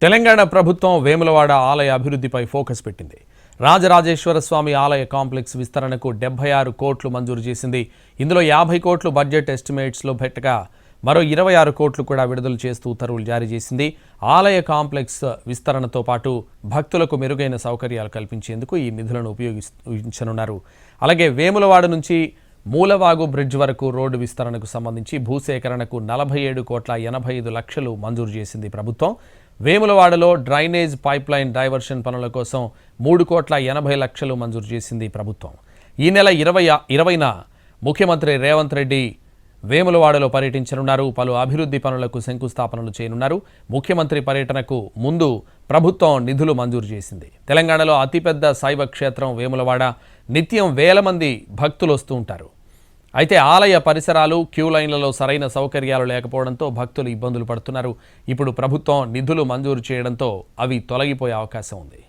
తెలంగాణ ప్రభుత్వం వేములవాడ ఆలయ అభివృద్ధిపై ఫోకస్ పెట్టింది. రాజరాజేశ్వర స్వామి ఆలయ కాంప్లెక్స్ విస్తరణకు 76 కోట్లు మంజూరు చేసింది. ఇందులో 50 కోట్లు బడ్జెట్ ఎస్టిమేట్స్లో పెట్టగా మరో 26 కోట్లు కూడా విడుదల చేస్తూ ఉత్తర్వులు జారీ చేసింది. ఆలయ కాంప్లెక్స్ విస్తరణతో పాటు భక్తులకు మెరుగైన సౌకర్యాలు కల్పించేందుకు ఈ నిధులను ఉపయోగించనున్నారు. అలాగే వేములవాడ నుంచి మూలవాగు బ్రిడ్జ్ వరకు రోడ్డు విస్తరణకు సంబంధించి భూసేకరణకు 47 కోట్ల 85 లక్షలు మంజూరు చేసింది ప్రభుత్వం. వేములవాడలో డ్రైనేజ్ పైప్లైన్ డైవర్షన్ పనుల కోసం 3 కోట్ల 80 లక్షలు మంజూరు చేసింది ప్రభుత్వం. ఈ నెల 20న ముఖ్యమంత్రి రేవంత్ రెడ్డి వేములవాడలో పర్యటించనున్నారు. పలు అభివృద్ధి పనులకు శంకుస్థాపనలు చేయనున్నారు. ముఖ్యమంత్రి పర్యటనకు ముందు ప్రభుత్వం నిధులు మంజూరు చేసింది. తెలంగాణలో అతిపెద్ద శైవ క్షేత్రం వేములవాడ. నిత్యం వేల మంది భక్తులు వస్తూ ఉంటారు. అయితే ఆలయ పరిసరాలు క్యూ లైన్లలో సరైన సౌకర్యాలు లేకపోవడంతో భక్తులు ఇబ్బందులు పడుతున్నారు. ఇప్పుడు ప్రభుత్వం నిధులు మంజూరు చేయడంతో అవి తొలగిపోయే అవకాశం ఉంది.